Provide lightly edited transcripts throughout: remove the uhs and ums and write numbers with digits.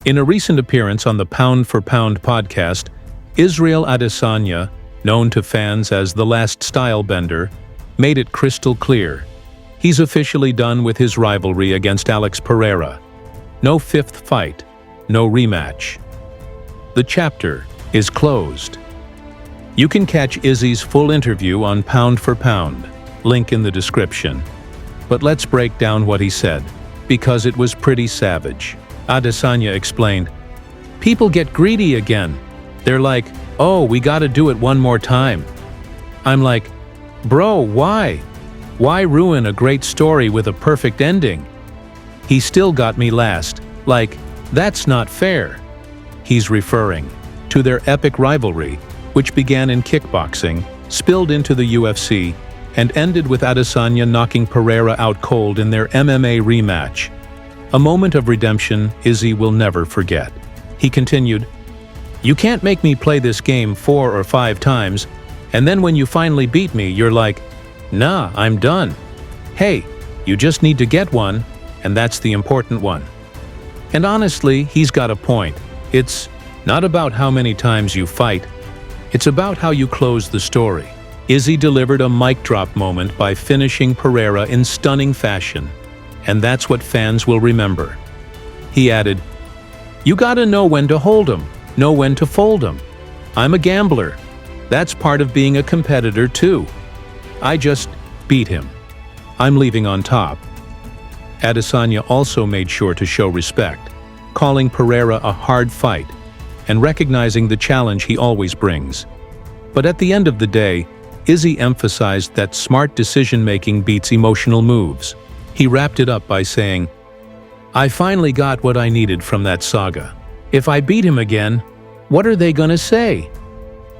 In a recent appearance on the Pound for Pound podcast, Israel Adesanya, known to fans as the last stylebender, made it crystal clear. He's officially done with his rivalry against Alex Pereira. No fifth fight, no rematch. The chapter is closed. You can catch Izzy's full interview on Pound for Pound, link in the description. But let's break down what he said, because it was pretty savage. Adesanya explained, "People get greedy again. They're like, oh, we gotta do it one more time." I'm like, bro, why? Why ruin a great story with a perfect ending? He still got me last. Like, that's not fair. He's referring to their epic rivalry, which began in kickboxing, spilled into the UFC, and ended with Adesanya knocking Pereira out cold in their MMA rematch. A moment of redemption Izzy will never forget. He continued, "You can't make me play this game 4 or 5 times, and then when you finally beat me, you're like, nah, I'm done. Hey, you just need to get one, and that's the important one." And honestly, he's got a point. It's not about how many times you fight, it's about how you close the story. Izzy delivered a mic drop moment by finishing Pereira in stunning fashion, and that's what fans will remember. He added, "You gotta know when to hold 'em, know when to fold 'em. I'm a gambler. That's part of being a competitor too. I just beat him. I'm leaving on top." Adesanya also made sure to show respect, calling Pereira a hard fight and recognizing the challenge he always brings. But at the end of the day, Izzy emphasized that smart decision-making beats emotional moves. He wrapped it up by saying, "I finally got what I needed from that saga. If I beat him again, what are they gonna say?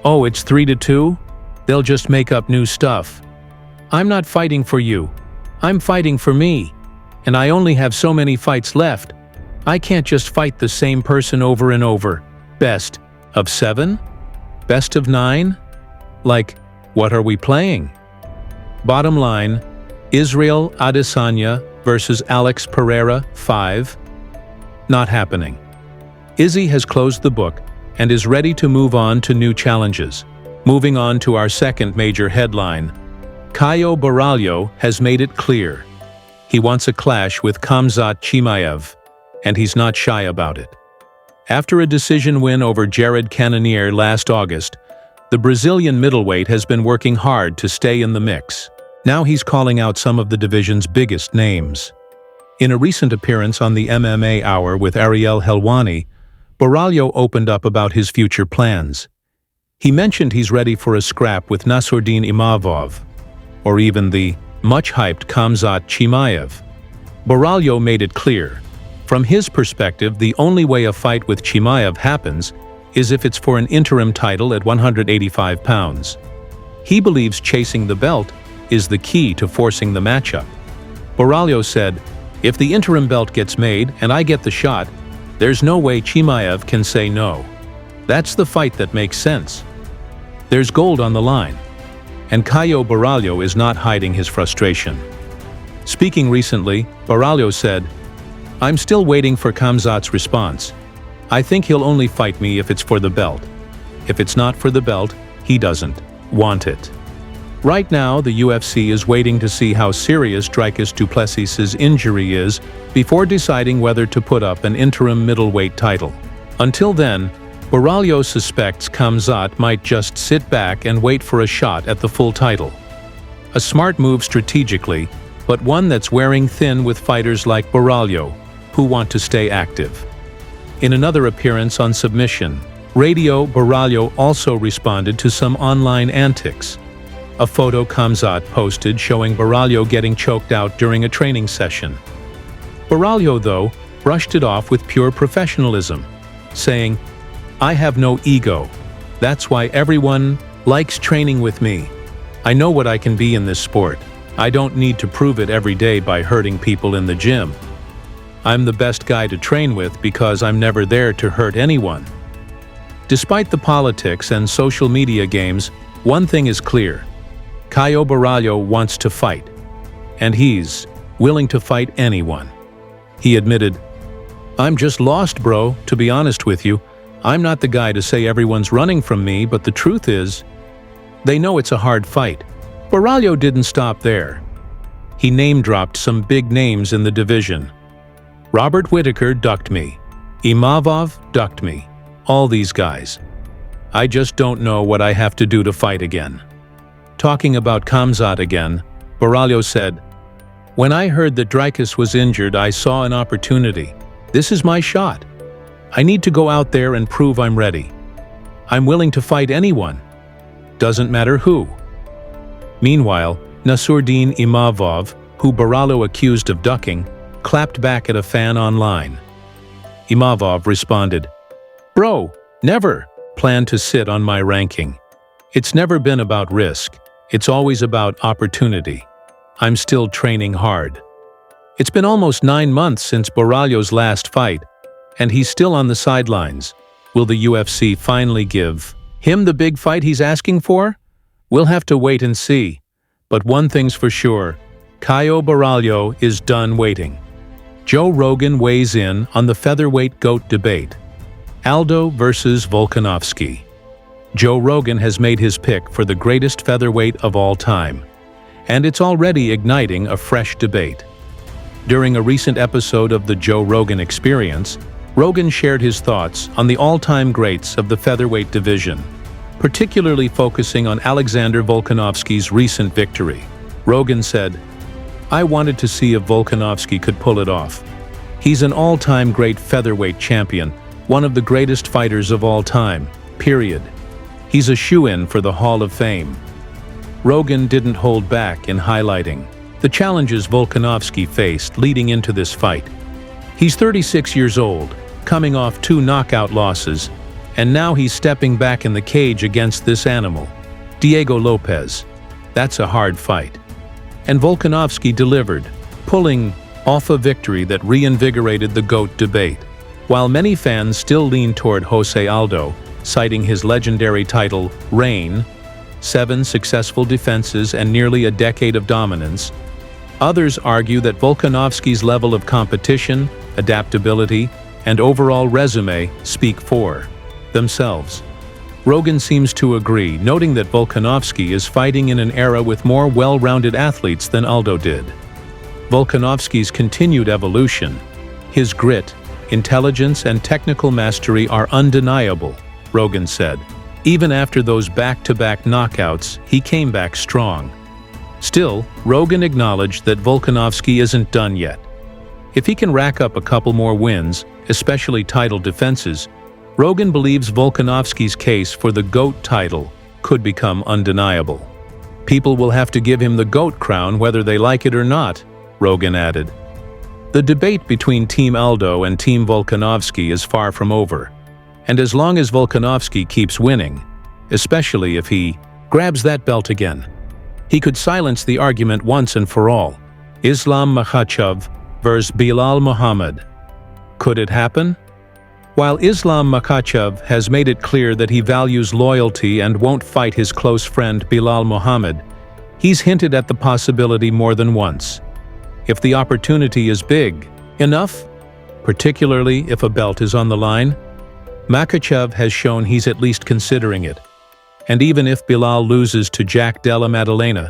Oh, it's 3-2? They'll just make up new stuff. I'm not fighting for you. I'm fighting for me. And I only have so many fights left. I can't just fight the same person over and over. Best of 7? Best of 9? Like, what are we playing?" Bottom line, Israel Adesanya versus Alex Pereira 5? Not happening. Izzy has closed the book and is ready to move on to new challenges. Moving on to our second major headline, Caio Borralho has made it clear. He wants a clash with Khamzat Chimaev, and he's not shy about it. After a decision win over Jared Cannonier last August, the Brazilian middleweight has been working hard to stay in the mix. Now he's calling out some of the division's biggest names. In a recent appearance on the MMA Hour with Ariel Helwani, Borralho opened up about his future plans. He mentioned he's ready for a scrap with Nassourdine Imavov, or even the much-hyped Khamzat Chimaev. Borralho made it clear, from his perspective, the only way a fight with Chimaev happens is if it's for an interim title at 185 pounds. He believes chasing the belt is the key to forcing the matchup. Borralho said, "If the interim belt gets made and I get the shot, there's no way Chimaev can say no. That's the fight that makes sense. There's gold on the line." And Caio Borralho is not hiding his frustration. Speaking recently, Borralho said, "I'm still waiting for Khamzat's response. I think he'll only fight me if it's for the belt. If it's not for the belt, he doesn't want it." Right now, the UFC is waiting to see how serious Dricus du Plessis' injury is before deciding whether to put up an interim middleweight title. Until then, Borralho suspects Khamzat might just sit back and wait for a shot at the full title. A smart move strategically, but one that's wearing thin with fighters like Borralho, who want to stay active. In another appearance on Submission Radio, Borralho also responded to some online antics. A photo Khamzat posted showing Borralho getting choked out during a training session. Borralho, though, brushed it off with pure professionalism, saying, "I have no ego. That's why everyone likes training with me. I know what I can be in this sport. I don't need to prove it every day by hurting people in the gym. I'm the best guy to train with because I'm never there to hurt anyone." Despite the politics and social media games, one thing is clear. Caio Borralho wants to fight, and he's willing to fight anyone. He admitted, I'm just lost, bro, to be honest with you. I'm not the guy to say everyone's running from me, but the truth is, they know it's a hard fight. Borralho didn't stop there. He name-dropped some big names in the division. Robert Whittaker ducked me. Imavov ducked me. All these guys. I just don't know what I have to do to fight again. Talking about Khamzat again, Borralho said, "When I heard that Dreykus was injured, I saw an opportunity. This is my shot. I need to go out there and prove I'm ready. I'm willing to fight anyone. Doesn't matter who." Meanwhile, Nasruddin Imavov, who Borralho accused of ducking, clapped back at a fan online. Imavov responded, "Bro, never plan to sit on my ranking. It's never been about risk. It's always about opportunity. I'm still training hard." It's been almost 9 months since Borralho's last fight, and he's still on the sidelines. Will the UFC finally give him the big fight he's asking for? We'll have to wait and see. But one thing's for sure, Caio Borralho is done waiting. Joe Rogan weighs in on the featherweight GOAT debate. Aldo versus Volkanovski. Joe Rogan has made his pick for the greatest featherweight of all time, and it's already igniting a fresh debate. During a recent episode of the Joe Rogan Experience, Rogan shared his thoughts on the all-time greats of the featherweight division, particularly focusing on Alexander Volkanovski's recent victory. Rogan said, "I wanted to see if Volkanovski could pull it off. He's an all-time great featherweight champion, one of the greatest fighters of all time, period. He's a shoo-in for the Hall of Fame." Rogan didn't hold back in highlighting the challenges Volkanovski faced leading into this fight. He's 36 years old, coming off 2 knockout losses, and now he's stepping back in the cage against this animal, Diego Lopez. That's a hard fight. And Volkanovski delivered, pulling off a victory that reinvigorated the GOAT debate. While many fans still lean toward Jose Aldo, citing his legendary title reign, 7 successful defenses and nearly a decade of dominance, others argue that Volkanovski's level of competition, adaptability, and overall resume speak for themselves. Rogan seems to agree, noting that Volkanovski is fighting in an era with more well-rounded athletes than Aldo did. Volkanovski's continued evolution, his grit, intelligence, and technical mastery are undeniable, Rogan said. Even after those back-to-back knockouts, he came back strong. Still, Rogan acknowledged that Volkanovski isn't done yet. If he can rack up a couple more wins, especially title defenses, Rogan believes Volkanovski's case for the GOAT title could become undeniable. "People will have to give him the GOAT crown whether they like it or not," Rogan added. The debate between Team Aldo and Team Volkanovski is far from over, and as long as Volkanovski keeps winning, especially if he grabs that belt again, he could silence the argument once and for all. Islam Makhachev versus Bilal Muhammad. Could it happen? While Islam Makhachev has made it clear that he values loyalty and won't fight his close friend Bilal Muhammad, he's hinted at the possibility more than once. If the opportunity is big enough, particularly if a belt is on the line, Makhachev has shown he's at least considering it. And even if Bilal loses to Jack Della Maddalena,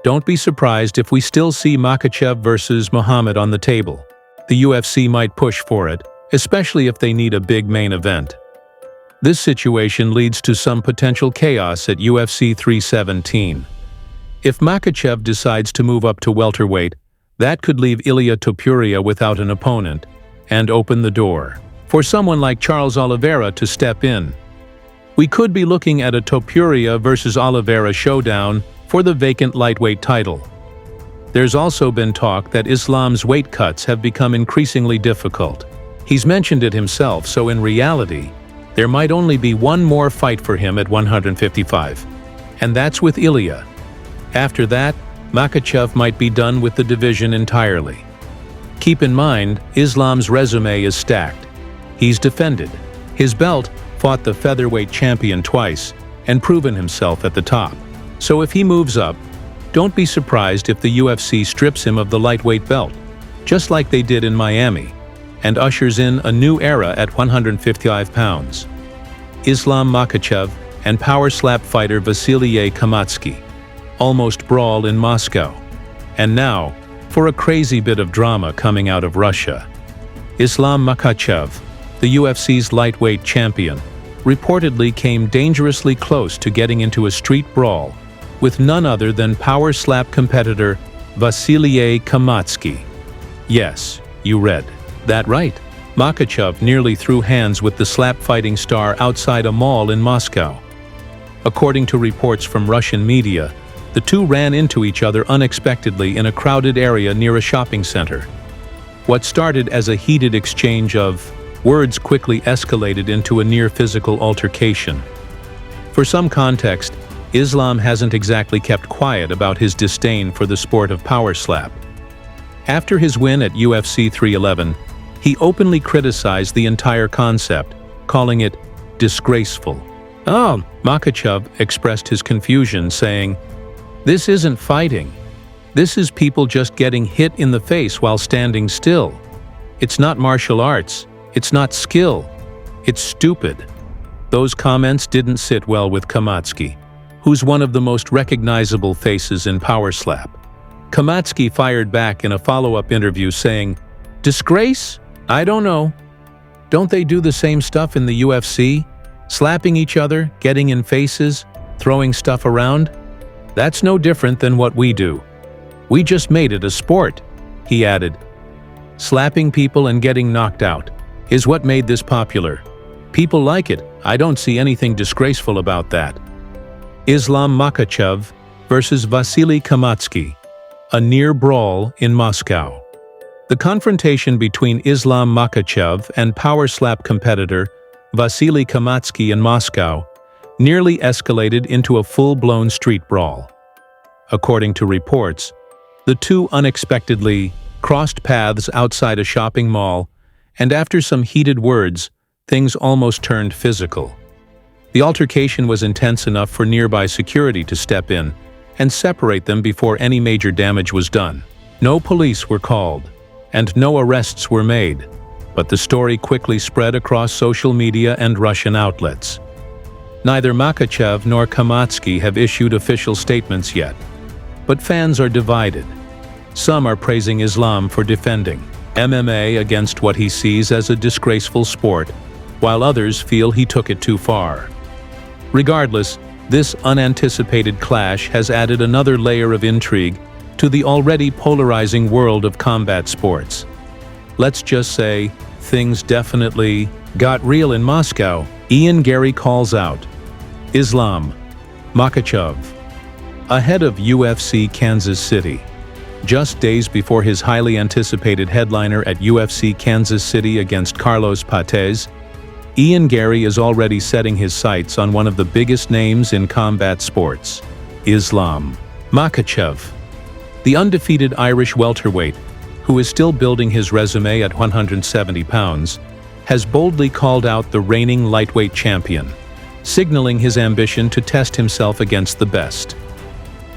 don't be surprised if we still see Makhachev versus Muhammad on the table. The UFC might push for it, especially if they need a big main event. This situation leads to some potential chaos at UFC 317. If Makhachev decides to move up to welterweight, that could leave Ilia Topuria without an opponent and open the door for someone like Charles Oliveira to step in. We could be looking at a Topuria versus Oliveira showdown for the vacant lightweight title. There's also been talk that Islam's weight cuts have become increasingly difficult. He's mentioned it himself, so in reality, there might only be one more fight for him at 155, and that's with Ilia. After that, Makhachev might be done with the division entirely. Keep in mind, Islam's resume is stacked. He's defended his belt, fought the featherweight champion twice, and proven himself at the top. So if he moves up, don't be surprised if the UFC strips him of the lightweight belt, just like they did in Miami. and ushers in a new era at 155 pounds. Islam Makhachev and power slap fighter Vasiliy Kamatsky almost brawl in Moscow. And now, for a crazy bit of drama coming out of Russia. Islam Makhachev, the UFC's lightweight champion, reportedly came dangerously close to getting into a street brawl with none other than power slap competitor Vasiliy Kamatsky. Yes, you read that right. Makhachev nearly threw hands with the slap fighting star outside a mall in Moscow. According to reports from Russian media, the two ran into each other unexpectedly in a crowded area near a shopping center. What started as a heated exchange of words quickly escalated into a near-physical altercation. For some context, Islam hasn't exactly kept quiet about his disdain for the sport of power slap. After his win at UFC 311, he openly criticized the entire concept, calling it disgraceful. Makhachev expressed his confusion, saying, "This isn't fighting. This is people just getting hit in the face while standing still. It's not martial arts. It's not skill. It's stupid." Those comments didn't sit well with Kamatsky, who's one of the most recognizable faces in power slap. Kamatsky fired back in a follow-up interview saying, "Disgrace? I don't know. Don't they do the same stuff in the UFC? Slapping each other, getting in faces, throwing stuff around? That's no different than what we do. We just made it a sport," he added. "Slapping people and getting knocked out is what made this popular. People like it. I don't see anything disgraceful about that." Islam Makhachev versus Vasiliy Kamatsky, a near brawl in Moscow. The confrontation between Islam Makhachev and power slap competitor Vasiliy Kamatsky in Moscow nearly escalated into a full-blown street brawl. According to reports, the two unexpectedly crossed paths outside a shopping mall, and after some heated words, things almost turned physical. The altercation was intense enough for nearby security to step in and separate them before any major damage was done. No police were called, and no arrests were made, but the story quickly spread across social media and Russian outlets. Neither Makhachev nor Kamatsky have issued official statements yet, but fans are divided. Some are praising Islam for defending MMA against what he sees as a disgraceful sport, while others feel he took it too far. Regardless, this unanticipated clash has added another layer of intrigue to the already polarizing world of combat sports. Let's just say, things definitely got real in Moscow. Ian Gary calls out Islam Makhachev ahead of UFC Kansas City. Just days before his highly anticipated headliner at UFC Kansas City against Carlos Patez, Ian Gary is already setting his sights on one of the biggest names in combat sports, Islam Makhachev. The undefeated Irish welterweight, who is still building his resume at 170 pounds, has boldly called out the reigning lightweight champion, signaling his ambition to test himself against the best.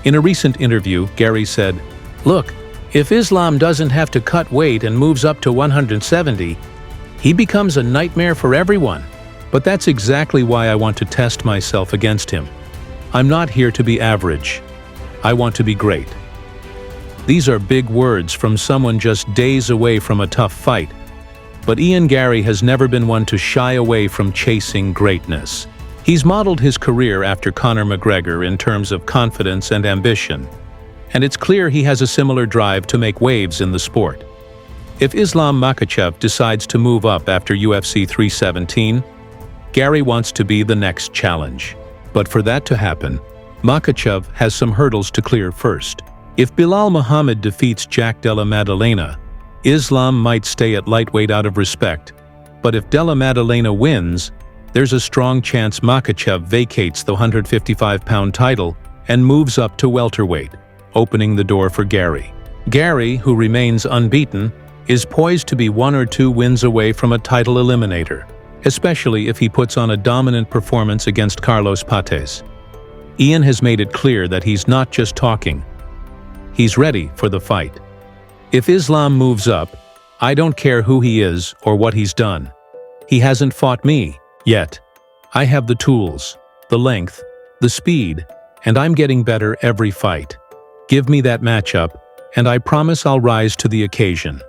In a recent interview, Gary said, "Look, if Islam doesn't have to cut weight and moves up to 170, he becomes a nightmare for everyone. But that's exactly why I want to test myself against him. I'm not here to be average. I want to be great." These are big words from someone just days away from a tough fight. But Ian Gary has never been one to shy away from chasing greatness. He's modeled his career after Conor McGregor in terms of confidence and ambition, and it's clear he has a similar drive to make waves in the sport. If Islam Makhachev decides to move up after UFC 317, Gary wants to be the next challenge. But for that to happen, Makhachev has some hurdles to clear first. If Bilal Muhammad defeats Jack Della Maddalena, Islam might stay at lightweight out of respect, but if Della Maddalena wins, there's a strong chance Makhachev vacates the 155-pound title and moves up to welterweight, opening the door for Gary. Gary, who remains unbeaten, is poised to be 1 or 2 wins away from a title eliminator, especially if he puts on a dominant performance against Carlos Patez. Ian has made it clear that he's not just talking. He's ready for the fight. If Islam moves up, I don't care who he is or what he's done. He hasn't fought me, yet. I have the tools, the length, the speed, and I'm getting better every fight. Give me that matchup, and I promise I'll rise to the occasion.